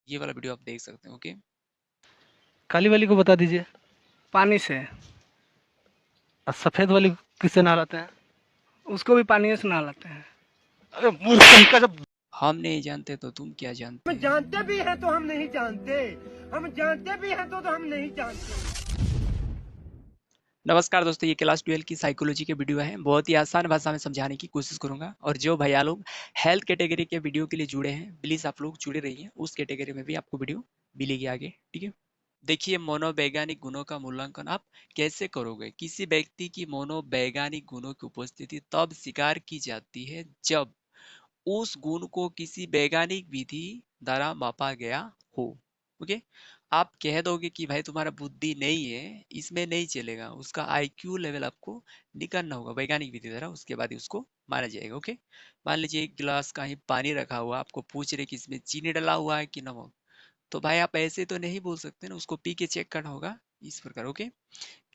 ये वाला वीडियो आप देख सकते हैं। ओके, काली वाली को बता दीजिए। पानी से। और सफेद वाली किससे नहलाते हैं? उसको भी पानी से नहलाते हैं। अरे मूर्ख कहीं का, जब हम नहीं जानते तो तुम क्या जानते हम हैं। जानते भी हैं तो हम नहीं जानते, हम जानते भी हैं तो हम नहीं जानते। नमस्कार दोस्तों, ये क्लास 12 की साइकोलॉजी के वीडियो है। बहुत ही आसान भाषा में समझाने की कोशिश करूंगा। और जो भैया लोग हेल्थ कैटेगरी के वीडियो के लिए जुड़े हैं, प्लीज आप लोग जुड़े रहिए। उस कैटेगरी में भी आपको वीडियो मिलेगी आगे, ठीक है। देखिए, मनोवैज्ञानिक गुणों का मूल्यांकन आप कैसे करोगे। किसी व्यक्ति की मनोवैज्ञानिक गुणों की उपस्थिति तब स्वीकार की जाती है जब उस गुण को किसी वैज्ञानिक विधि द्वारा मापा गया हो। ओके, आप कह दोगे कि भाई तुम्हारा बुद्धि नहीं है, इसमें नहीं चलेगा। उसका आईक्यू लेवल आपको निकालना होगा वैज्ञानिक विधि द्वारा, उसके बाद ही उसको माना जाएगा। ओके, मान लीजिए एक गिलास का ही पानी रखा हुआ, आपको पूछ रहे कि इसमें चीनी डला हुआ है कि नमक, तो भाई आप ऐसे तो नहीं बोल सकते ना, उसको पी के चेक करना होगा इस प्रकार। ओके,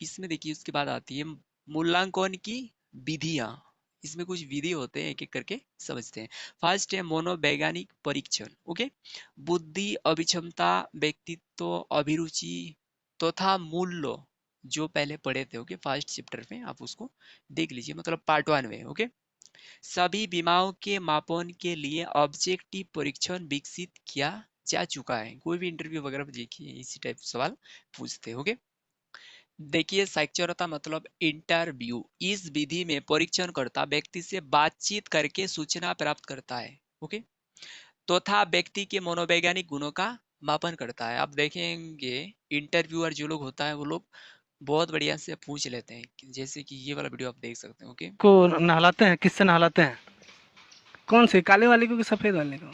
इसमें देखिए उसके बाद आती है मूल्यांकन की विधियां। इसमें कुछ विधि होते हैं, एक एक करके समझते हैं। फर्स्ट है मनोवैज्ञानिक परीक्षण। ओके, बुद्धि, अभिक्षमता, व्यक्तित्व, अभिरुचि तथा मूल्य, जो पहले पढ़े थे। ओके, फर्स्ट चैप्टर में आप उसको देख लीजिए, मतलब पार्ट 1 में। ओके, सभी बीमारियों के मापन के लिए ऑब्जेक्टिव परीक्षण विकसित किया जा चुका है। कोई भी इंटरव्यू वगैरह में देखिए इसी टाइप सवाल पूछते हैं। ओके, देखिए साक्षरता मतलब इंटरव्यू। इस विधि में परीक्षणकर्ता व्यक्ति से बातचीत करके सूचना प्राप्त करता है। ओके, तथा व्यक्ति के मनोवैज्ञानिक गुणों का मापन करता है। आप देखेंगे इंटरव्यूअर जो लोग होता है वो लोग बहुत बढ़िया से पूछ लेते हैं, जैसे कि ये वाला वीडियो आप देख सकते हैं। ओके, को नहलाते हैं, किससे नहलाते हैं? कौन से, काले वाले को कि सफ़ेद वाले को?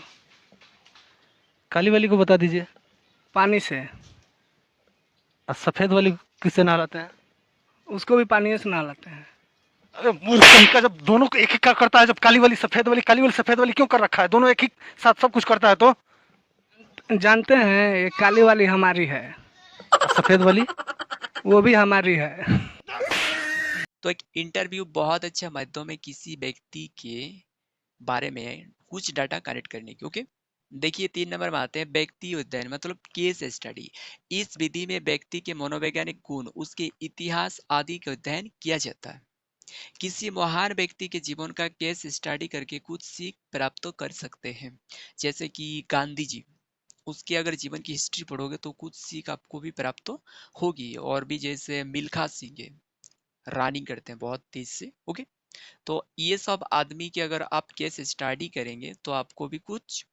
काली वाली को बता दीजिए। पानी से। और सफेद वाली किससे नहलाते हैं? उसको भी पानी से नहलाते हैं। अरे मूर्ख कहीं का, जब दोनों को एक ही का करता है, जब काली वाली सफेद वाली, काली वाली सफेद वाली क्यों कर रखा है? दोनों एक ही साथ सब कुछ करता है तो। जानते हैं, ये काली वाली हमारी है, और सफेद वाली? वो भी हमारी है। तो एक इंटरव्यू बहुत अच्छा माध्यम है किसी व्यक्ति के बारे में कुछ डाटा कलेक्ट करने की। ओके, देखिए 3 नंबर में आते हैं व्यक्ति अध्ययन, मतलब केस स्टडी। इस विधि में व्यक्ति के मनोवैज्ञानिक गुण, उसके इतिहास आदि का अध्ययन किया जाता है। किसी महान व्यक्ति के जीवन का केस स्टडी करके कुछ सीख प्राप्त कर सकते हैं। जैसे कि गांधी जी, उसके अगर जीवन की हिस्ट्री पढ़ोगे तो कुछ सीख आपको भी प्राप्त होगी। और भी जैसे मिल्खा सिंह है, रनिंग करते हैं बहुत तेज से। ओके, तो ये सब आदमी के अगर आप केस स्टडी करेंगे तो आपको भी कुछ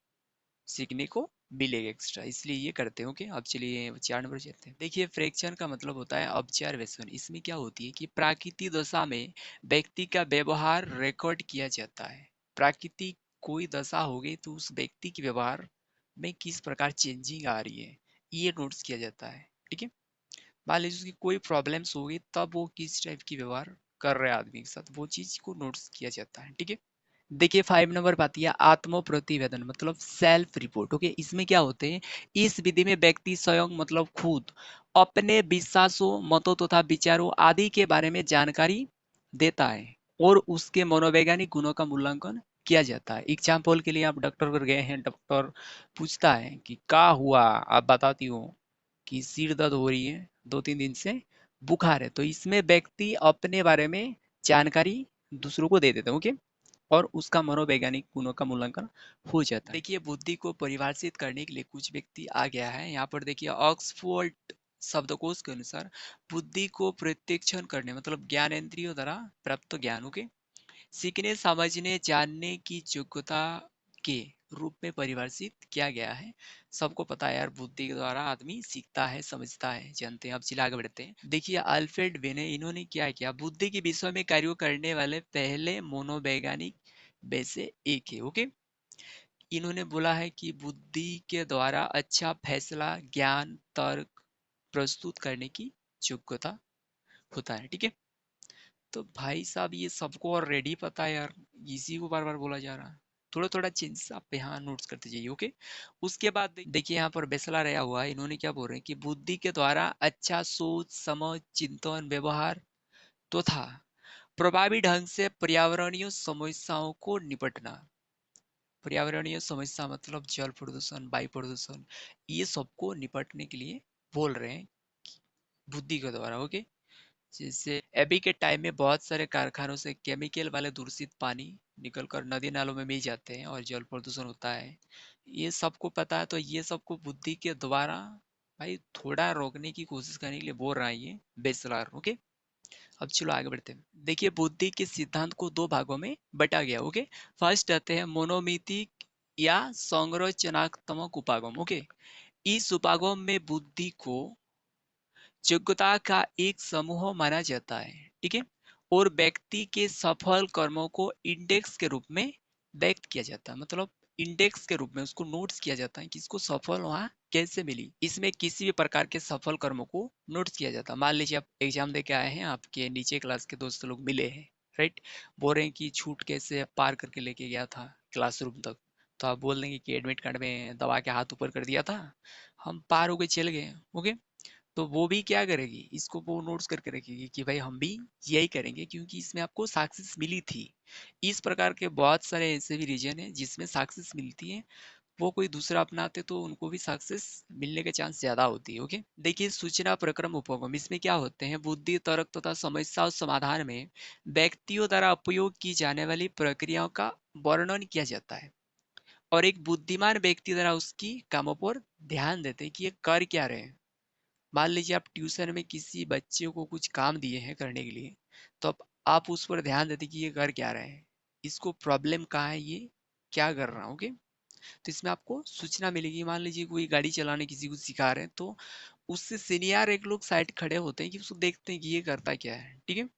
सीखने को मिलेगा एक्स्ट्रा, इसलिए ये करते हो। कि अब चलिए 4 नंबर चलते हैं। देखिए फ्रैक्शन का मतलब होता है ऑब्जर्वेशन। इसमें क्या होती है कि प्राकृतिक दशा में व्यक्ति का व्यवहार रिकॉर्ड किया जाता है। प्राकृतिक कोई दशा हो गई तो उस व्यक्ति के व्यवहार में किस प्रकार चेंजिंग आ रही है, ये नोट्स किया जाता है। ठीक है, मान लीजिए उसकी कोई प्रॉब्लम्स हो गई, तब वो किस टाइप की व्यवहार कर रहे हैं आदमी के साथ, वो चीज को नोट्स किया जाता है। ठीक है, देखिए 5 नंबर पे आती है आत्म प्रतिवेदन, मतलब सेल्फ रिपोर्ट। ओके, इसमें क्या होते हैं, इस विधि में व्यक्ति स्वयं मतलब खुद अपने विश्वासों, मतों तथा विचारों आदि के बारे में जानकारी देता है और उसके मनोवैज्ञानिक गुणों का मूल्यांकन किया जाता है। एग्जाम्पल के लिए आप डॉक्टर पर गए हैं, डॉक्टर पूछता है कि क्या हुआ, आप बताती हो कि सिर दर्द हो रही है 2-3 दिन से, बुखार है, तो इसमें व्यक्ति अपने बारे में जानकारी दूसरों को दे देते हैं। ओके, और उसका मनोवैज्ञानिक गुणों का मूल्यांकन हो जाता है। देखिए बुद्धि को परिभाषित करने के लिए कुछ व्यक्ति आ गया है यहाँ पर। देखिए ऑक्सफोर्ड शब्दकोश के अनुसार बुद्धि को प्रत्यक्षण करने, मतलब ज्ञानेंद्रियों द्वारा प्राप्त ज्ञानों के सीखने, समझने, जानने की योग्यता के रूप में परिभाषित किया गया है। सबको पता है यार, बुद्धि के द्वारा आदमी सीखता है, समझता है, जानते हैं। अब चलिए आगे बढ़ते हैं। देखिए अल्फ्रेड वेने, इन्होंने क्या किया, बुद्धि के विषय में कार्य करने वाले पहले मनोवैज्ञानिक में से एक है। ओके, इन्होंने बोला है कि बुद्धि के द्वारा अच्छा फैसला, ज्ञान, तर्क प्रस्तुत करने की योग्यता होता है। ठीक है, तो भाई साहब ये सबको ऑलरेडी पता है यार, इसी को बार बार बोला जा रहा है। थोड़ा थोड़ा चेंजेस आप यहाँ नोट्स करते जाइए। ओके, उसके बाद देखिए यहाँ पर बेसला रहा हुआ है, इन्होंने क्या बोल रहे हैं कि बुद्धि के द्वारा अच्छा सोच, समझ, चिंतन, व्यवहार तथा प्रभावी ढंग से पर्यावरणीय समस्याओं को निपटना। पर्यावरणीय समस्या मतलब जल प्रदूषण, वायु प्रदूषण, ये सबको निपटने के लिए बोल रहे हैं बुद्धि के द्वारा। ओके, जैसे अभी के टाइम में बहुत सारे कारखानों से केमिकल वाले दूषित पानी निकलकर नदी नालों में मिल जाते हैं और जल प्रदूषण होता है। ये सबको पता है, तो ये सबको बुद्धि के द्वारा भाई थोड़ा रोकने की कोशिश करने के लिए बोल रहा है ये बेसलार। ओके, अब चलो आगे बढ़ते हैं। देखिए बुद्धि के सिद्धांत को दो भागों में बटा गया। ओके, फर्स्ट आते हैं मोनोमितिक या संरचनात्मक उपागम। ओके, इस उपागम में बुद्धि को योग्यता का एक समूह माना जाता है, ठीक है, और व्यक्ति के सफल कर्मों को इंडेक्स के रूप में व्यक्त किया जाता है। मतलब इंडेक्स के रूप में उसको नोट्स किया जाता है कि इसको सफल वहाँ कैसे मिली। इसमें किसी भी प्रकार के सफल कर्मों को नोट्स किया जाता है। मान लीजिए आप एग्जाम दे के आए हैं, आपके नीचे क्लास के दोस्त लोग मिले हैं, राइट, बोल रहे हैं कि छूट कैसे पार करके लेके गया था क्लासरूम तक, तो आप बोल देंगे कि एडमिट कार्ड में दबा के हाथ ऊपर कर दिया था, हम पार हो गए, चल गए। ओके, तो वो भी क्या करेगी, इसको वो नोट्स करके रखेगी कि भाई हम भी यही करेंगे क्योंकि इसमें आपको सक्सेस मिली थी। इस प्रकार के बहुत सारे ऐसे भी रीजन है जिसमें सक्सेस मिलती है, वो कोई दूसरा अपनाते तो उनको भी सक्सेस मिलने के चांस ज्यादा होती है। ओके, देखिए सूचना प्रक्रम उपगम, इसमें क्या होते हैं, बुद्धि तर्क तथा समस्या और समाधान में व्यक्तियों द्वारा उपयोग की जाने वाली प्रक्रियाओं का वर्णन किया जाता है और एक बुद्धिमान व्यक्ति द्वारा उसकी कामों पर ध्यान देते हैं कि ये कर क्या रहे हैं। मान लीजिए आप ट्यूशन में किसी बच्चे को कुछ काम दिए हैं करने के लिए, तो अब आप उस पर ध्यान देते कि ये कर क्या रहे हैं, इसको प्रॉब्लम कहाँ है, ये क्या कर रहा हूँ। ओके, तो इसमें आपको सूचना मिलेगी। मान लीजिए कोई गाड़ी चलाने किसी को सिखा रहे हैं, तो उससे सीनियर एक लोग साइड खड़े होते हैं कि उसको देखते हैं कि ये करता क्या है, ठीक है,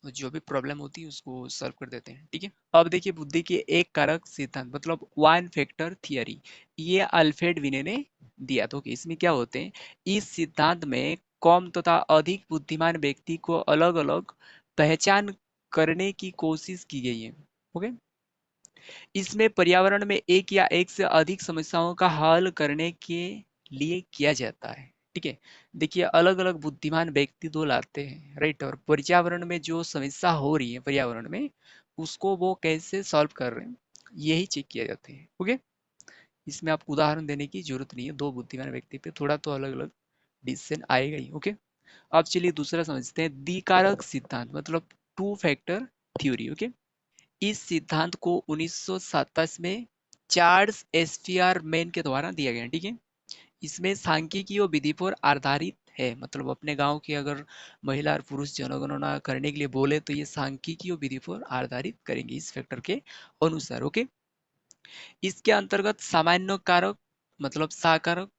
तो जो भी प्रॉब्लम होती है उसको सॉल्व कर देते हैं, ठीक है। अब देखिए बुद्धि के एक कारक सिद्धांत मतलब वन फैक्टर थियरी, ये अल्फ्रेड विने ने दिया। तो इसमें क्या होते हैं, इस सिद्धांत में कम तथा अधिक बुद्धिमान व्यक्ति को अलग अलग पहचान करने की कोशिश की गई है। ओके, इसमें पर्यावरण में एक या एक से अधिक समस्याओं का हल करने के लिए किया जाता है, ठीक है। देखिए अलग अलग बुद्धिमान व्यक्ति दो लाते हैं, राइट, और पर्यावरण में जो समस्या हो रही है पर्यावरण में उसको वो कैसे सॉल्व कर रहे हैं यही चेक किया जाते हैं। ओके, इसमें आपको उदाहरण देने की जरूरत नहीं है, दो बुद्धिमान व्यक्ति पे थोड़ा तो अलग अलग डिसीजन आएगा ही। ओके, अब चलिए दूसरा समझते हैं, द्विकारक सिद्धांत मतलब टू फैक्टर थ्योरी। ओके, इस सिद्धांत को 1927 में चार्ल्स एस्फियर मैन के द्वारा दिया गया, ठीक है। इसमें सांख्यिकीय विधि पर आधारित है, मतलब अपने गांव की अगर महिला और पुरुष जनगणना करने के लिए बोले तो ये सांख्यिकीय विधि पर आधारित करेंगे इस फैक्टर के अनुसार। ओके, इसके अंतर्गत सामान्य कारक मतलब साकारक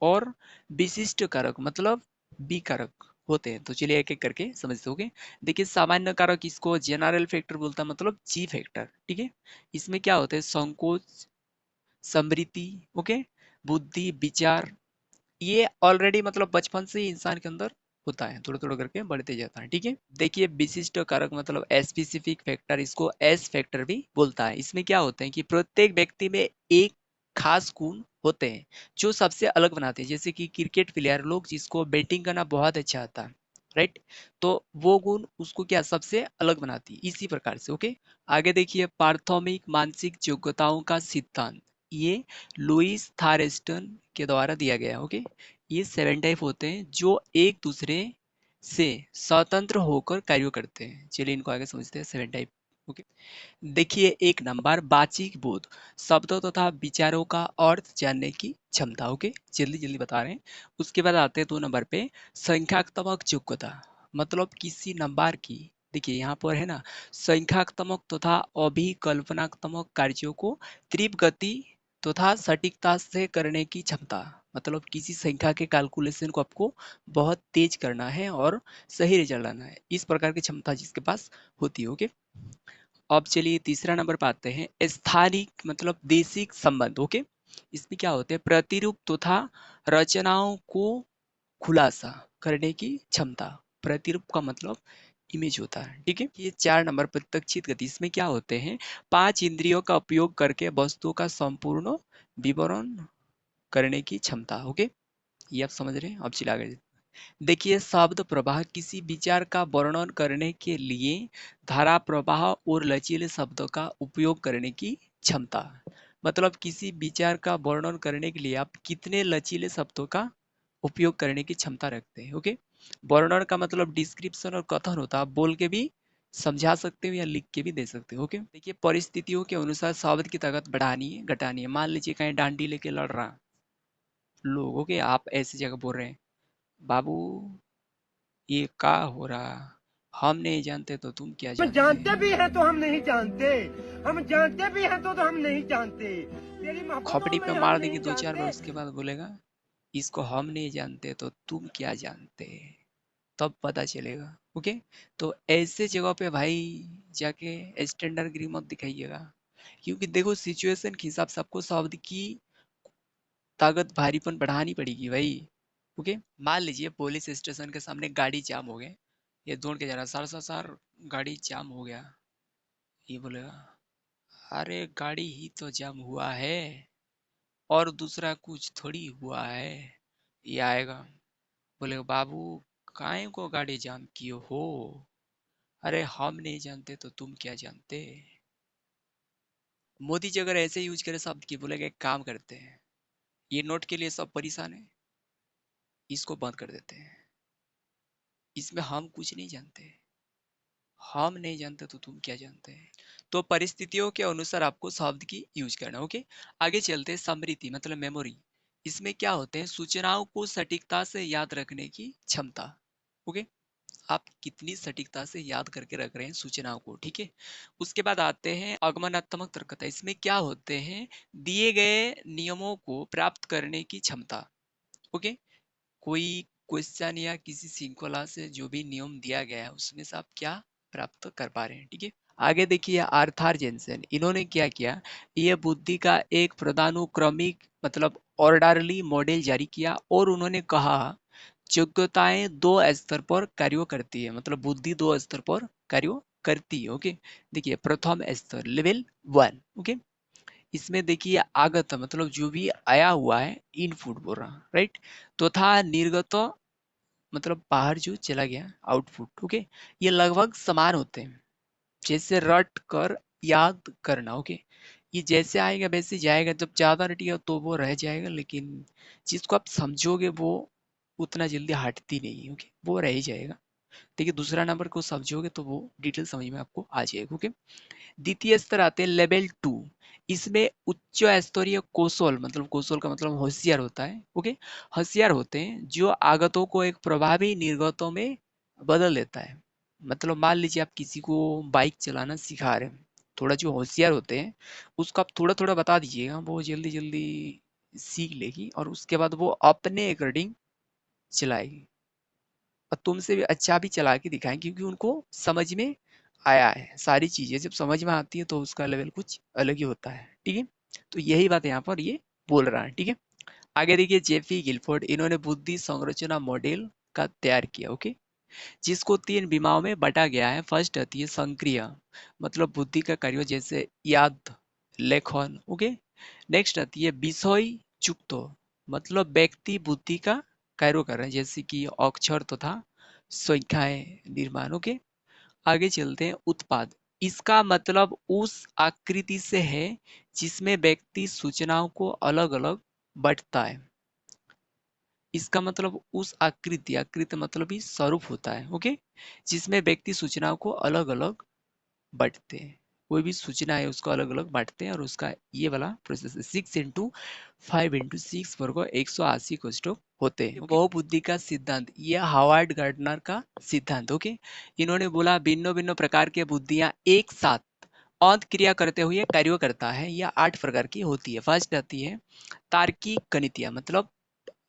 और विशिष्ट कारक मतलब बी कारक होते हैं। तो चलिए एक एक करके समझते होगे। देखिए सामान्य कारक इसको जनरल फैक्टर बोलता है, मतलब जी फैक्टर, ठीक है। इसमें क्या होते हैं, संकोच, समृद्धि, ओके, बुद्धि, विचार, ये ऑलरेडी मतलब बचपन से ही इंसान के अंदर होता है, थोड़ा थोड़ा करके बढ़ते जाता है, ठीक है। देखिए विशिष्ट कारक मतलब स्पेसिफिक फैक्टर, इसको एस फैक्टर भी बोलता है। इसमें क्या होते हैं कि प्रत्येक व्यक्ति में एक खास गुण होते हैं जो सबसे अलग बनाते हैं, जैसे कि क्रिकेट प्लेयर लोग जिसको बैटिंग करना बहुत अच्छा आता है, राइट, तो वो गुण उसको क्या सबसे अलग बनाती है, इसी प्रकार से। ओके, आगे देखिए प्राथमिक मानसिक योग्यताओं का सिद्धांत, ये लुइस थारेस्टन के द्वारा दिया गया। ओके, ये 7 टाइप होते हैं जो एक दूसरे से स्वतंत्र होकर कार्य करते हैं। चलिए इनको आगे समझते हैं 7 टाइप। ओके, देखिए एक नंबर बाचिक बोध, शब्दों तथा विचारों का अर्थ जानने की क्षमता। ओके, जल्दी जल्दी बता रहे हैं। उसके बाद आते हैं 2 नंबर पे संख्यात्मक योग्यता, मतलब किसी नंबर की, देखिए यहाँ पर है ना, संख्यात्मक तथा अभिकल्पनात्मक कार्यों को तीव्र गति तथा सटीकता से करने की क्षमता, मतलब किसी संख्या के कैलकुलेशन को आपको बहुत तेज करना है और सही रिजल्ट लाना है, इस प्रकार की क्षमता जिसके पास होती है। ओके, अब चलिए तीसरा नंबर पे आते हैं स्थानिक मतलब देशिक संबंध। ओके, इसमें क्या होते हैं, प्रतिरूप तथा रचनाओं को खुलासा करने की क्षमता, प्रतिरूप का मतलब इमेज होता है, ठीक है। ये 4 नंबर प्रत्यक्षित गति, इसमें क्या होते हैं, 5 इंद्रियों का उपयोग करके वस्तुओं का संपूर्ण विवरण करने की क्षमता। ओके, ये आप समझ रहे हैं। अब चलिए आगे देखिए शब्द प्रवाह, किसी विचार का वर्णन करने के लिए धारा प्रवाह और लचीले शब्दों का उपयोग करने की क्षमता, मतलब किसी विचार का वर्णन करने के लिए आप कितने लचीले शब्दों का उपयोग करने की क्षमता रखते हैं। ओके, वर्णन का मतलब डिस्क्रिप्शन और कथन होता है, आप बोल के भी समझा सकते हो या लिख के भी दे सकते हो। ओके, देखिए परिस्थितियों के अनुसार शब्द की ताकत बढ़ानी है घटानी है। मान लीजिए कहीं डांडी लेके लड़ रहा लोग, ओके, आप ऐसी जगह बोल रहे हैं, बाबू ये का हो रहा, हम नहीं जानते तो तुम क्या हम जानते। जानते भी हैं तो हम नहीं जानते, हम जानते भी हैं तो हम नहीं जानते, तेरी मोहब्बतों खोपड़ी में पे हम मार देंगे नहीं दो चार बार, जानते। उसके बाद बोलेगा इसको हम नहीं जानते तो तुम क्या जानते, तब पता चलेगा। ओके, तो ऐसे जगह पे भाई जाके स्टैंडर्ड गिरी मत दिखाइएगा, क्योंकि देखो सिचुएशन के हिसाब से आपको शब्द की ताकत भारीपन बढ़ानी पड़ेगी भाई। ओके, मान लीजिए पुलिस स्टेशन के सामने गाड़ी जाम हो गए, ये दौड़ के जा रहा, सर सर सर गाड़ी जाम हो गया, ये बोलेगा अरे गाड़ी ही तो जाम हुआ है और दूसरा कुछ थोड़ी हुआ है। ये आएगा, बोलेगा बाबू काहे को गाड़ी जाम किए हो, अरे हम नहीं जानते तो तुम क्या जानते। मोदी जी अगर ऐसे यूज करे शब्द की, बोलेगा एक काम करते हैं, ये नोट के लिए सब परेशान है, इसको बंद कर देते हैं, इसमें हम कुछ नहीं जानते, हम नहीं जानते तो तुम क्या जानते हैं। तो परिस्थितियों के अनुसार आपको शब्द की यूज करना। ओके, आगे चलते हैं। स्मृति मतलब मेमोरी, इसमें क्या होते हैं, सूचनाओं को सटीकता से याद रखने की क्षमता। ओके, आप कितनी सटीकता से याद करके रख रहे हैं सूचनाओं को, ठीक है। उसके बाद आते हैं आगमनात्मक तर्कता, इसमें क्या होते हैं, दिए गए नियमों को प्राप्त करने की क्षमता। ओके, कोई क्वेश्चन या किसी श्रृंखला से जो भी नियम दिया गया है उसमें से आप क्या प्राप्त कर पा रहे हैं, ठीक है। आगे देखिए आर्थर जेनसेन, इन्होंने क्या किया, ये बुद्धि का एक पदानुक्रमिक मतलब ऑर्डरली मॉडल जारी किया और उन्होंने कहा योग्यताएं दो स्तर पर कार्य करती है, मतलब बुद्धि दो स्तर पर कार्य करती है। ओके, देखिए प्रथम स्तर लेवल 1। ओके, इसमें देखिए आगत मतलब जो भी आया हुआ है, इनपुट बोल रहा, राइट, तथा निर्गत मतलब बाहर जो चला गया आउटपुट। ओके, ये लगभग समान होते हैं, जैसे रट कर याद करना। ओके, ये जैसे आएगा वैसे जाएगा, जब ज्यादा रटिएगा तो वो रह जाएगा, लेकिन जिसको आप समझोगे वो उतना जल्दी हटती नहीं। ओके, वो रह ही जाएगा। देखिए दूसरा नंबर को समझोगे तो वो डिटेल समझ में आपको आ जाएगा। ओके, द्वितीय स्तर आते हैं लेवल 2, इसमें उच्च स्तरीय कौशल, मतलब कौशल का मतलब होशियार होता है। ओके, होशियार होते हैं जो आगतों को एक प्रभावी निर्गतों में बदल देता है। मतलब मान लीजिए आप किसी को बाइक चलाना सिखा रहे हैं, थोड़ा जो होशियार होते हैं उसको आप थोड़ा थोड़ा बता दीजिएगा, वो जल्दी जल्दी सीख लेगी और उसके बाद वो अपने अकॉर्डिंग चलाएगी और तुमसे भी अच्छा भी चला के दिखाएं, क्योंकि उनको समझ में आया है। सारी चीजें जब समझ में आती है तो उसका लेवल कुछ अलग ही होता है, ठीक है। तो यही बात यहाँ पर ये बोल रहा है, ठीक है। आगे देखिए जेफी गिलफोर्ड, इन्होंने बुद्धि संरचना मॉडल का तैयार किया। ओके, जिसको 3 विमाओं में बांटा गया है। फर्स्ट आती है संक्रिय, मतलब बुद्धि का कार्य जैसे याद लेखन। ओके, नेक्स्ट आती है विषय युक्त, मतलब व्यक्ति बुद्धि का कार्य कर रहे हैं, जैसे कि अक्षर तथा संख्याएं निर्माण। ओके, आगे चलते हैं उत्पाद, इसका मतलब उस आकृति से है जिसमें व्यक्ति सूचनाओं को अलग अलग बांटता है। इसका मतलब उस आकृति, आकृति मतलब ही स्वरूप होता है। ओके, जिसमें व्यक्ति सूचनाओं को अलग अलग बांटते हैं, कोई भी सूचना है उसको अलग अलग बांटते हैं और उसका ये वाला प्रोसेस है। 6 × 5 × 6 वर्ग 180 कोष्ठक होते हैं। बहुबुद्धि का सिद्धांत, ये हावर्ड गार्डनर का सिद्धांत। ओके, इन्होंने बोला भिन्न भिन्न प्रकार के बुद्धियां एक साथ अंत क्रिया करते हुए कार्य करता है। यह 8 प्रकार की होती है। फर्स्ट आती है तार्किक गणितिया, मतलब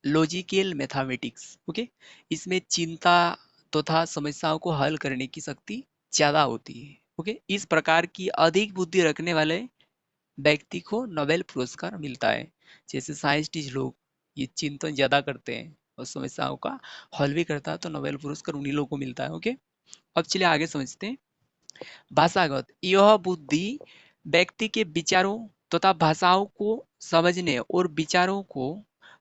लॉजिकल मैथमेटिक्स। ओके, इसमें चिंता तथा समस्याओं को हल करने की शक्ति ज्यादा होती है। ओके, इस प्रकार की अधिक बुद्धि रखने वाले व्यक्ति को नोबेल पुरस्कार मिलता है। जैसे साइंटिस्ट लोग ये चिंतन ज्यादा करते हैं और समस्याओं का हल भी करता है, तो नोबेल पुरस्कार उन्हीं लोगों को मिलता है। ओके, अब चलिए आगे समझते हैं। भाषागत, यह बुद्धि व्यक्ति के विचारों तथा भाषाओं को समझने और विचारों को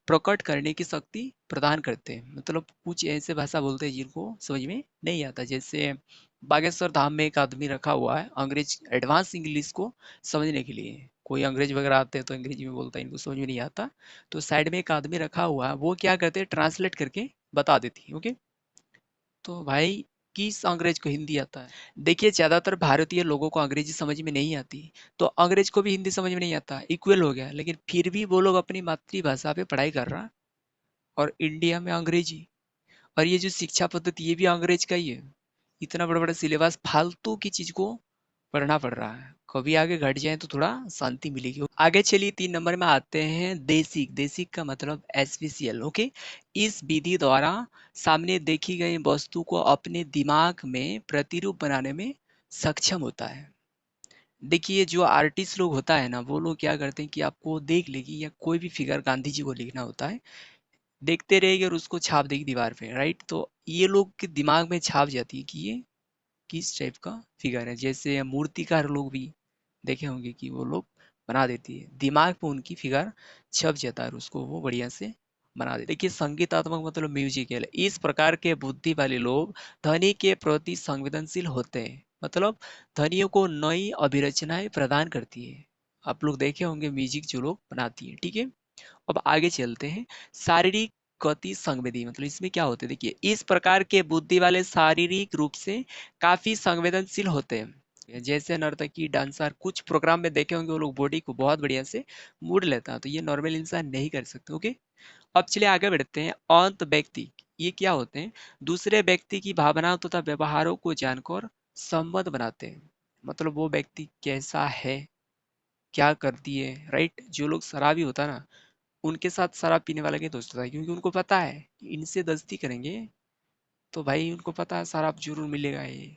प्रकट करने की शक्ति प्रदान करते हैं। मतलब कुछ ऐसे भाषा बोलते हैं जिनको समझ में नहीं आता, जैसे बागेश्वर धाम में एक आदमी रखा हुआ है अंग्रेज एडवांस इंग्लिश को समझने के लिए, कोई अंग्रेज वगैरह आते हैं तो अंग्रेजी में बोलता है, इनको समझ में नहीं आता, तो साइड में एक आदमी रखा हुआ है, वो क्या करते हैं ट्रांसलेट करके बता देती है। ओके, तो भाई किस अंग्रेज को हिंदी आता है? देखिए ज्यादातर भारतीय लोगों को अंग्रेजी समझ में नहीं आती, तो अंग्रेज को भी हिंदी समझ में नहीं आता, इक्वल हो गया, लेकिन फिर भी वो लोग अपनी मातृभाषा पे पढ़ाई कर रहा, और इंडिया में अंग्रेजी, और ये जो शिक्षा पद्धति ये भी अंग्रेज का ही है। इतना बड़ा बड़ा सिलेबस फालतू की चीज को पढ़ना पड़ रहा है, कभी आगे घट जाए तो थोड़ा शांति मिलेगी। आगे चलिए 3 नंबर में आते हैं देसिक। देसिक का मतलब एसपीसीएल। ओके, इस विधि द्वारा सामने देखी गई वस्तु को अपने दिमाग में प्रतिरूप बनाने में सक्षम होता है। देखिए जो आर्टिस्ट लोग होता है ना, वो लोग क्या करते हैं कि आपको देख लेगी, या कोई भी फिगर गांधी जी को लिखना होता है, देखते रहेगी और उसको छाप देगी दीवार पे, राइट, तो ये लोग के दिमाग में छाप जाती है कि ये किस टाइप का फिगर है। जैसे मूर्तिकार लोग भी देखे होंगे कि वो लोग बना देती है, दिमाग पे उनकी फिगर छप जाता है और उसको वो बढ़िया से बना देते। देखिए संगीतात्मक मतलब म्यूजिकल, इस प्रकार के बुद्धि वाले लोग ध्वनि के प्रति संवेदनशील होते हैं, मतलब ध्वनियों को नई अभिरचनाएं प्रदान करती है। आप लोग देखे होंगे म्यूजिक जो लोग बनाती है, ठीक है। अब आगे चलते हैं, शारीरिक गति संवेदी, मतलब इसमें क्या होते हैं, देखिए इस प्रकार के बुद्धि वाले शारीरिक रूप से काफी संवेदनशील होते हैं। जैसे नर्तकी डांसर कुछ प्रोग्राम में देखे होंगे, वो लोग बॉडी को बहुत बढ़िया से मूड लेता है, तो ये नॉर्मल इंसान नहीं कर सकते। ओके, अब चलिए आगे बढ़ते हैं। अंत व्यक्ति, ये क्या होते हैं, दूसरे व्यक्ति की भावनाओं तथा व्यवहारों को जानकर संबंध बनाते हैं, मतलब वो व्यक्ति कैसा है, क्या करती है, राइट। जो लोग शराबी होता है ना, उनके साथ शराब पीने वाला के दोस्त होता है, क्योंकि उनको पता है कि इनसे दोस्ती करेंगे तो भाई उनको पता है शराब जरूर मिलेगा ये।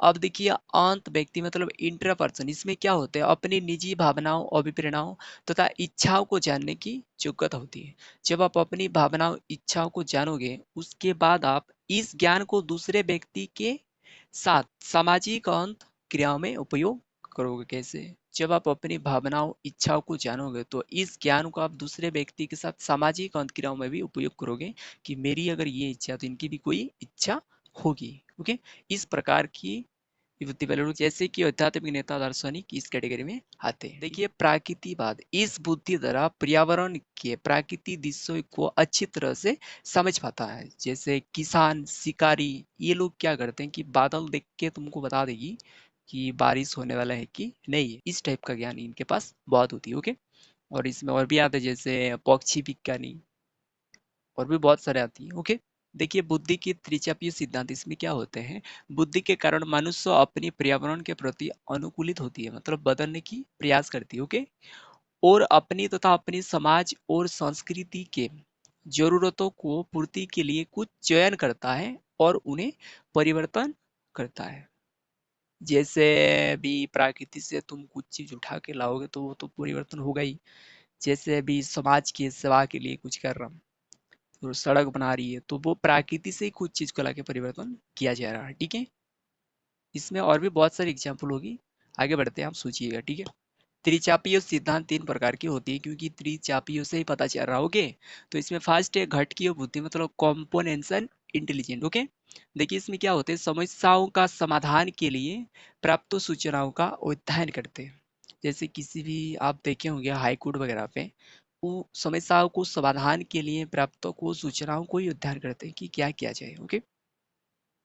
अब देखिए अंत व्यक्ति मतलब इंट्रापर्सन, इसमें क्या होता है, अपनी निजी भावनाओं अभिप्रेरणाओं तथा इच्छाओं को जानने की योग्यता होती है। जब आप अपनी भावनाओं इच्छाओं को जानोगे, उसके बाद आप इस ज्ञान को दूसरे व्यक्ति के साथ सामाजिक अंत क्रियाओं में उपयोग करोगे। कैसे? जब आप अपनी भावनाओं इच्छाओं को जानोगे, तो इस ज्ञान को आप दूसरे व्यक्ति के साथ सामाजिक अंत क्रियाओं में भी उपयोग करोगे, कि मेरी अगर ये इच्छा है तो इनकी भी कोई इच्छा होगी। ओके, इस प्रकार की विभूति वाले लोग जैसे कि आध्यात्मिक नेता दार्शनिक इस कैटेगरी में आते हैं। देखिए प्राकृतिकवाद, इस बुद्धि द्वारा पर्यावरण के प्राकृतिक दृश्यों को अच्छी तरह से समझ पाता है। जैसे किसान शिकारी, ये लोग क्या करते हैं कि बादल देख के तुमको बता देगी कि बारिश होने वाला है कि नहीं है, इस टाइप का ज्ञान इनके पास बहुत होती है। ओके, और इसमें और भी आते हैं जैसे पक्षी विज्ञानी, और भी बहुत सारे आती है। ओके, देखिए बुद्धि की त्रिचापीय सिद्धांत, इसमें क्या होते हैं, बुद्धि के कारण मनुष्य अपनी पर्यावरण के प्रति अनुकूलित होती है, मतलब बदलने की प्रयास करती है। ओके, और अपनी तथा अपनी समाज और संस्कृति के जरूरतों को पूर्ति के लिए कुछ चयन करता है और उन्हें परिवर्तन करता है। जैसे भी प्रकृति से तुम कुछ चीज उठा के लाओगे तो वो तो परिवर्तन होगा ही। जैसे अभी समाज की सेवा के लिए कुछ कर रहा हूँ, तो सड़क बना रही है, तो वो प्रकृति से ही कुछ चीज को लाके परिवर्तन किया जा रहा है, ठीक है। इसमें और भी बहुत सारी एग्जाम्पल होगी, आगे बढ़ते हैं, आप सोचिएगा, ठीक है। त्रिचापीय सिद्धांत 3 प्रकार की होती है, क्योंकि त्रिचापीय से ही पता चल रहा, ओके। तो इसमें फर्स्ट है घटकीय बुद्धि, मतलब कॉम्पोनेंशन इंटेलिजेंट। ओके, देखिए इसमें क्या होते हैं, समस्याओं का समाधान के लिए प्राप्त सूचनाओं का अध्ययन करते हैं। जैसे किसी भी आप देखे होंगे हाई कोर्ट वगैरह पे, वो समस्याओं को समाधान के लिए प्राप्त को सूचनाओं को ही अध्ययन करते हैं कि क्या किया जाए। ओके,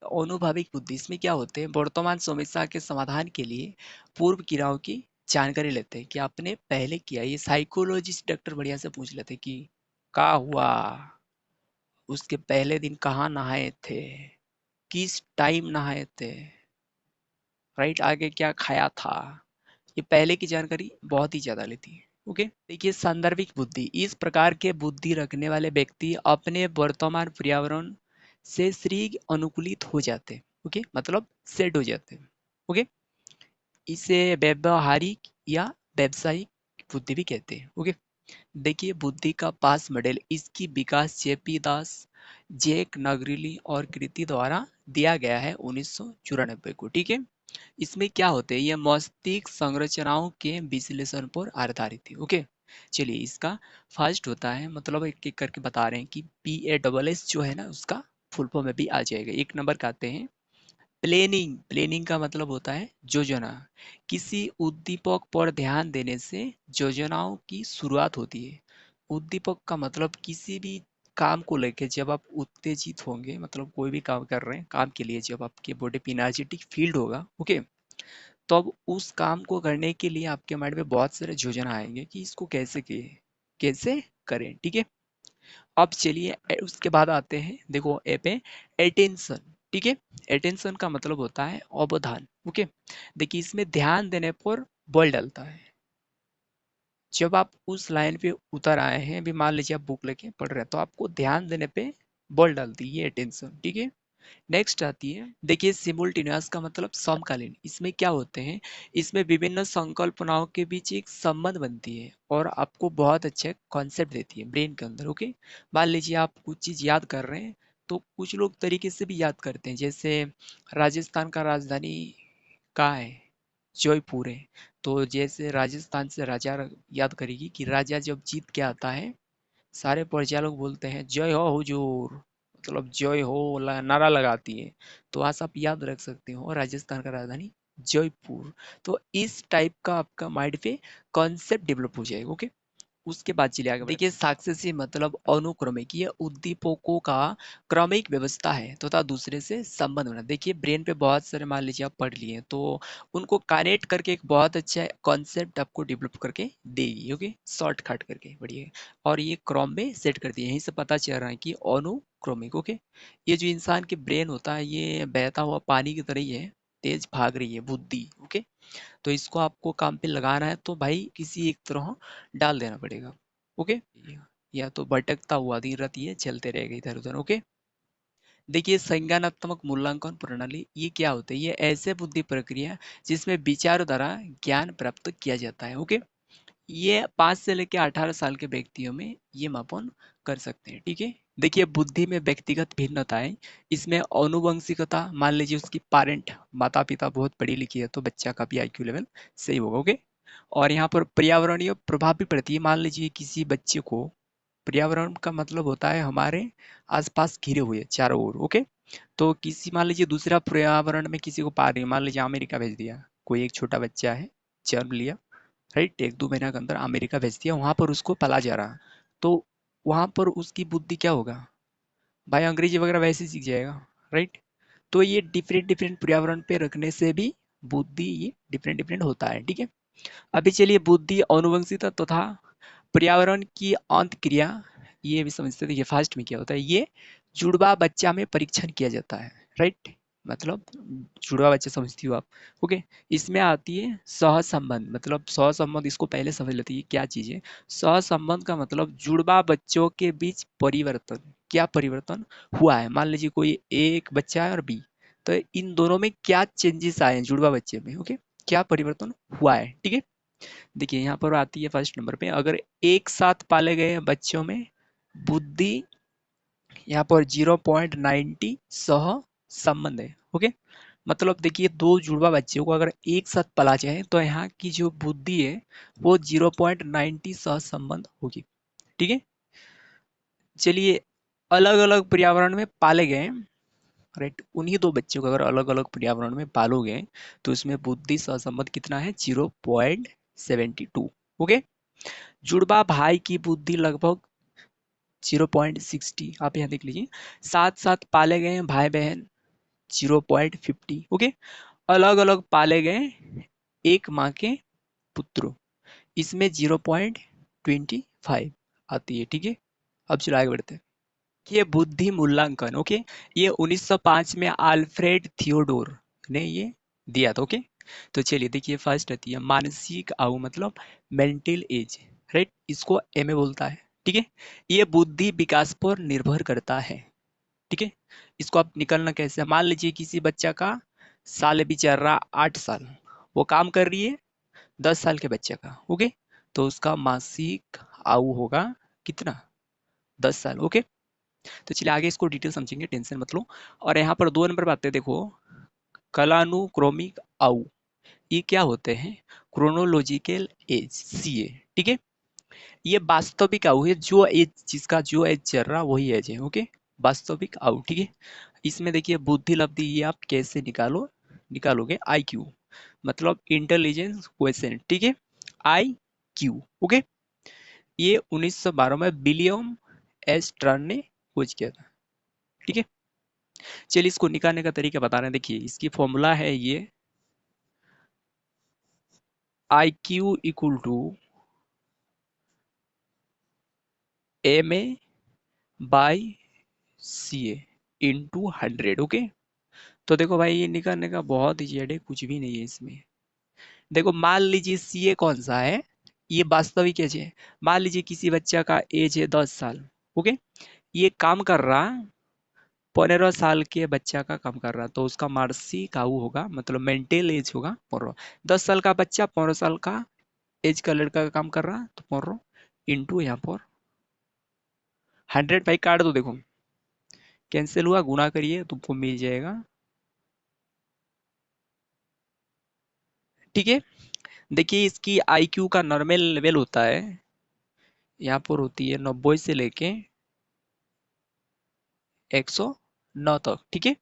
अनुभाविक बुद्धि, इसमें क्या होते हैं, वर्तमान समस्या के समाधान के लिए पूर्व क्रियाओं की जानकारी लेते हैं कि आपने पहले किया। ये साइकोलॉजिस्ट डॉक्टर बढ़िया से पूछ लेते हैं कि क्या हुआ, उसके पहले दिन कहाँ नहाए थे, किस टाइम नहाए थे, राइट, आगे क्या खाया था, ये पहले की जानकारी बहुत ही ज्यादा लेती है। ओके, देखिए सांदर्भिक बुद्धि, इस प्रकार के बुद्धि रखने वाले व्यक्ति अपने वर्तमान पर्यावरण से शीघ्र अनुकूलित हो जाते हैं। ओके, मतलब सेट हो जाते हैं। ओके, इसे व्यवहारिक या व्यावसायिक बुद्धि भी कहते हैं। ओके, देखिए बुद्धि का पास मॉडल, इसकी विकास जेपी दास, जैक नगरीली और कृति द्वारा दिया गया है 1994 को, ठीक है। इसमें क्या होते हैं, ये मस्तिष्क संरचनाओं के विश्लेषण पर आधारित है। ओके, चलिए इसका फर्स्ट होता है, मतलब एक एक करके बता रहे हैं कि PASS जो है ना, उसका फुल फॉर्म में भी आ जाएगा। 1 नंबर का आते हैं प्लेनिंग, प्लेनिंग का मतलब होता है योजना। किसी उद्दीपक पर ध्यान देने से योजनाओं की शुरुआत होती है। उद्दीपक का मतलब किसी भी काम को लेके जब आप उत्तेजित होंगे, मतलब कोई भी काम कर रहे हैं, काम के लिए जब आपके बॉडी पे एनर्जेटिक फील्ड होगा, ओके, तब उस काम को करने के लिए आपके माइंड में बहुत सारे योजना आएंगे कि इसको कैसे किए, कैसे करें, ठीक है। अब चलिए उसके बाद आते हैं, देखो ए पे अटेंशन, ठीक है। अटेंशन का मतलब होता है अवधान, ओके। देखिए इसमें ध्यान देने पर बल डलता है। जब आप उस लाइन पे उतर आए हैं, अभी मान लीजिए आप बुक लेके पढ़ रहे हैं, तो आपको ध्यान देने पे बल डालती है अटेंशन, ठीक है। नेक्स्ट आती है, देखिए सिमुल्टेनियस का मतलब समकालीन। इसमें क्या होते हैं, इसमें विभिन्न संकल्पनाओं के बीच एक संबंध बनती है और आपको बहुत अच्छे कॉन्सेप्ट देती है ब्रेन के अंदर, ओके। मान लीजिए आप कुछ चीज याद कर रहे हैं, तो कुछ लोग तरीके से भी याद करते हैं, जैसे राजस्थान का राजधानी कहाँ है, जयपुर है। तो जैसे राजस्थान से राजा याद करेगी कि राजा जब जीत के आता है, सारे प्रजा लोग बोलते हैं जय हो हुजूर, मतलब जय हो नारा लगाती है। तो आज आप याद रख सकते हो राजस्थान का राजधानी जयपुर। तो इस टाइप का आपका माइंड पे कॉन्सेप्ट डेवलप हो जाएगा, ओके। उसके बाद चलिए आगे देखिए, सक्सेसिव मतलब अनुक्रमिक, ये उद्दीपकों का क्रमिक व्यवस्था है तथा दूसरे से संबंध बना। देखिए ब्रेन पे बहुत सारे मान लीजिए आप पढ़ लिए, तो उनको कनेक्ट करके एक बहुत अच्छा कॉन्सेप्ट आपको डेवलप करके देगी, ओके, शॉर्टकट करके, बढ़िया। और ये क्रम में सेट करती है, यहीं से पता चल रहा है कि अनुक्रमिक, ओके। ये जो इंसान के ब्रेन होता है, ये बहता हुआ पानी की तरह ही है, तेज भाग रही है बुद्धि, ओके। तो इसको आपको काम पे लगाना है तो भाई किसी एक तरह डाल देना पड़ेगा, ओके। या तो भटकता हुआ दिन रात ये चलते रहेगा इधर उधर, ओके। देखिए संज्ञानात्मक मूल्यांकन प्रणाली, ये क्या होता है, ये ऐसे बुद्धि प्रक्रिया जिसमें विचारों द्वारा ज्ञान प्राप्त किया जाता है, ओके। ये 5 से लेकर 18 साल के व्यक्तियों में ये मापन कर सकते हैं, ठीक है। देखिए बुद्धि में व्यक्तिगत भिन्नताएं, इसमें आनुवंशिकता, मान लीजिए उसकी पेरेंट माता पिता बहुत पढ़ी लिखी है तो बच्चा का भी आईक्यू लेवल सही होगा, ओके। और यहाँ पर पर्यावरणीय प्रभाव भी पड़ती है। मान लीजिए किसी बच्चे को, पर्यावरण का मतलब होता है हमारे आसपास घिरे हुए चारों ओर, ओके। तो किसी मान लीजिए दूसरा पर्यावरण में किसी को पा रही है, मान लीजिए अमेरिका भेज दिया, कोई एक छोटा बच्चा है, जन्म लिया, राइट, 1-2 महीना के अंदर अमेरिका भेज दिया, वहां पर उसको पाला जा रहा, तो वहां पर उसकी बुद्धि क्या होगा भाई, अंग्रेजी वगैरह वैसे ही सीख जाएगा, राइट। तो ये डिफरेंट डिफरेंट पर्यावरण पे रखने से भी बुद्धि ये डिफरेंट डिफरेंट होता है, ठीक है। अभी चलिए बुद्धि अनुवंशिकता तथा पर्यावरण की अंत क्रिया, ये भी समझते थे। ये फास्ट में क्या होता है, ये जुड़वा बच्चा में परीक्षण किया जाता है, राइट, मतलब जुड़वा बच्चा समझती हो आप, ओके। इसमें आती है सहसंबंध, मतलब सहसंबंध, इसको पहले समझ लेते हैं ये क्या चीज है। सहसंबंध का मतलब जुड़वा बच्चों के बीच परिवर्तन, क्या परिवर्तन हुआ है, मान लीजिए कोई एक बच्चा है और बी, तो इन दोनों में क्या चेंजेस आए हैं जुड़वा बच्चे में, ओके, क्या परिवर्तन हुआ है, ठीक है। देखिए यहाँ पर आती है फर्स्ट नंबर पे, अगर एक साथ पाले गए बच्चों में बुद्धि, यहाँ पर 0.90 सह संबंध है, ओके। मतलब देखिए दो जुड़वा बच्चों को अगर एक साथ पाला जाए तो यहाँ की जो बुद्धि है वो 0.90 सह संबंध होगी, ठीक है। चलिए अलग अलग पर्यावरण में पाले गए, राइट, उन्हीं दो बच्चों को अगर अलग अलग पर्यावरण में पालोगे तो इसमें बुद्धि सहसंबंध कितना है, 0.72, ओके। जुड़वा भाई की बुद्धि लगभग 0.60, आप यहाँ देख लीजिए। साथ साथ पाले गए भाई बहन 0.50, ओके। अलग अलग पाले गए एक माँ के पुत्रों, इसमें 0.25 आती है, ठीक है। अब चलो आगे बढ़ते हैं। ये बुद्धि मूल्यांकन, ओके, ये 1905 में अल्फ्रेड थियोडोर ने ये दिया था, ओके। तो चलिए देखिए फर्स्ट आती है मानसिक आयु, मतलब मेंटल एज, राइट, इसको एमए बोलता है, ठीक है। ये बुद्धि विकास पर निर्भर करता है, ठीक है। इसको आप निकलना कैसे, मान लीजिए किसी बच्चा का साल अभी चल रहा 8 साल, वो काम कर रही है 10 साल के बच्चे का, ओके। तो उसका मासिक आयु होगा कितना, 10 साल, ओके। तो चलिए आगे इसको डिटेल समझेंगे, टेंशन मत लो। और यहाँ पर 2 नंबर पे आते हैं, देखो कलानुक्रमिक आयु, ये क्या होते हैं, क्रोनोलॉजिकल एज, सीए, ठीक है। ये वास्तविक आयु है, जो एज जिसका जो एज चल रहा वही एज है, ओके, वास्तविक आयु, ठीक है। इसमें देखिए बुद्धि लब्धि ये आप कैसे निकालोगे, IQ मतलब इंटेलिजेंस क्वेश्चन, ठीक है, IQ, ओके। ये 1912 में विलियम एस टर्न ने खोज किया था, ठीक है। चलिए इसको निकालने का तरीका बता रहे हैं, देखिए इसकी फॉर्मूला है ये IQ equal to MA by CA into 100, okay. तो देखो भाई ये निकालने का बहुत ही जेड है, कुछ भी नहीं है इसमें। देखो मान लीजिए CA कौन सा है, ये वास्तविक एज है। मान लीजिए किसी बच्चा का एज है 10 साल, ओके, ये काम कर रहा 15 साल के बच्चा का काम कर रहा, तो उसका मार्सी काऊ होगा, मतलब मेंटल एज होगा 15। 10 साल का बच्चा 15 साल का एज का लड़का का काम कर रहा, तो 15 इंटू यहाँ पर 100 भाई काट दो, देखो कैंसिल हुआ, गुना करिए तुमको मिल जाएगा, ठीक है। देखिए इसकी IQ का नॉर्मल लेवल होता है, यहाँ पर होती है 90 से लेके 109 तक, ठीक है।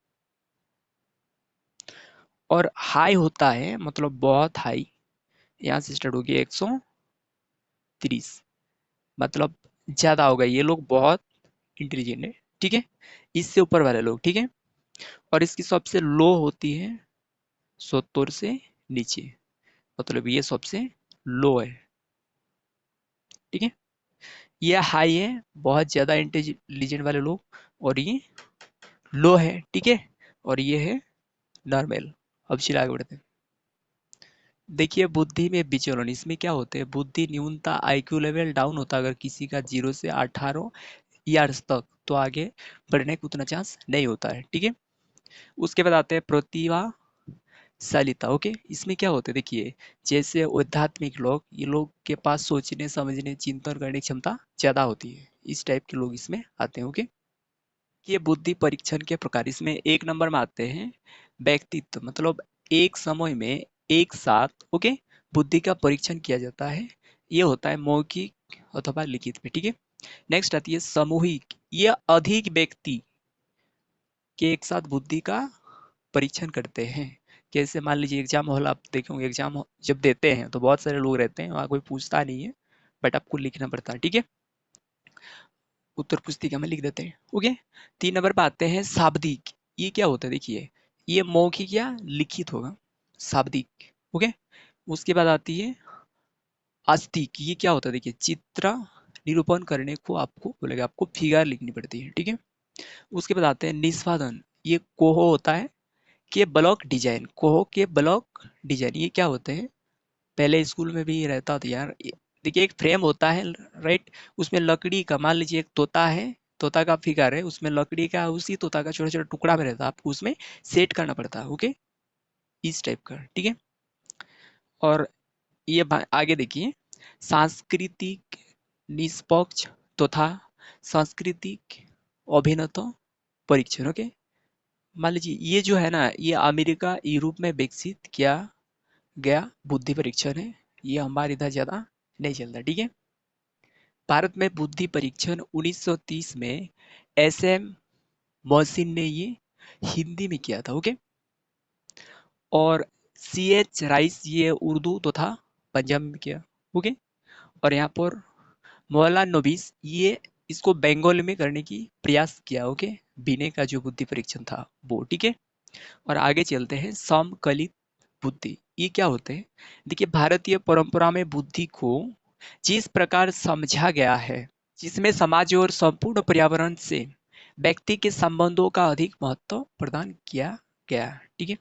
और हाई होता है मतलब बहुत हाई, यहाँ से स्टार्ट होगी 130, मतलब ज्यादा होगा, ये लोग बहुत इंटेलिजेंट है, ठीक है। इससे ऊपर वाले लोग, ठीक है। और इसकी सबसे लो होती है 70 से नीचे, मतलब ये सबसे लो है, ठीक है। ये हाई है बहुत ज्यादा इंटेलिजेंट वाले लोग, और ये लो है, ठीक है। और ये है नॉर्मल। अब चलिए आगे बढ़ते हैं। देखिए बुद्धि में विचलन, इसमें क्या होते हैं, बुद्धि न्यूनता IQ लेवल डाउन होता है अगर किसी का 0 से 18 ईयर्स तक, तो आगे बढ़ने का उतना चांस नहीं होता है, ठीक है। उसके बाद आते हैं प्रतिभाशालिता, ओके। इसमें क्या होता है, देखिए जैसे आध्यात्मिक लोग, ये लोग के पास सोचने समझने चिंतन करने की क्षमता ज्यादा होती है, इस टाइप के लोग इसमें आते हैं, ओके। ये बुद्धि परीक्षण के प्रकार, इसमें एक नंबर में आते हैं व्यक्तित्व, मतलब एक समय में एक साथ, ओके, बुद्धि का परीक्षण किया जाता है, ये होता है मौखिक अथवा लिखित में, ठीक है। नेक्स्ट आती है सामूहिक, ये अधिक व्यक्ति के एक साथ बुद्धि का परीक्षण करते हैं। जैसे मान लीजिए एग्जाम हॉल, आप देखोगे एग्जाम जब देते हैं तो बहुत सारे लोग रहते हैं, वहाँ कोई पूछता नहीं है, बट आपको लिखना पड़ता है, ठीक है, उत्तर पुस्तिका में लिख देते हैं, ओके। 3 नंबर पर आते हैं शाब्दिक, ये क्या होता है, देखिए ये मौखिक या लिखित होगा, शाब्दिक, ओके। उसके बाद आती है आस्तिक, ये क्या होता है, देखिए चित्र निरूपण करने को आपको बोलेगा, आपको फिगर लिखनी पड़ती है, ठीक है। उसके बाद आते हैं निष्पादन, ये कोहो होता है के ब्लॉक डिजाइन, कोहो के ब्लॉक डिजाइन, ये क्या होते हैं, पहले स्कूल में भी रहता था यार, देखिए एक फ्रेम होता है, राइट, उसमें लकड़ी का, मान लीजिए एक तोता है, तोता का फिगर है, उसमें लकड़ी का, उसी तोता का छोटा छोटा टुकड़ा में रहता है, आपको उसमें सेट करना पड़ता है, ओके, इस टाइप का, ठीक है। और ये आगे देखिए सांस्कृतिक निष्पक्ष तथा सांस्कृतिक अभिन्नता परीक्षण, ओके। मान लीजिए ये जो है ना, ये अमेरिका यूरोप में विकसित किया गया बुद्धि परीक्षण है, ये हमारे इधर ज्यादा नहीं चलता, ठीक है। भारत में बुद्धि परीक्षण 1930 में SM मोहसिन ने ये हिंदी में किया था, ओके। और CH राइस ये उर्दू तथा पंजाबी में किया, ओके। और यहाँ पर मौला नबीस ये इसको बंगाली में करने की प्रयास किया, ओके, बीने का जो बुद्धि परीक्षण था वो, ठीक है। और आगे चलते हैं समकलित बुद्धि, ये क्या होते हैं, देखिए भारतीय परंपरा में बुद्धि को जिस प्रकार समझा गया है, जिसमें समाज और संपूर्ण पर्यावरण से व्यक्ति के संबंधों का अधिक महत्व प्रदान किया गया, ठीक है।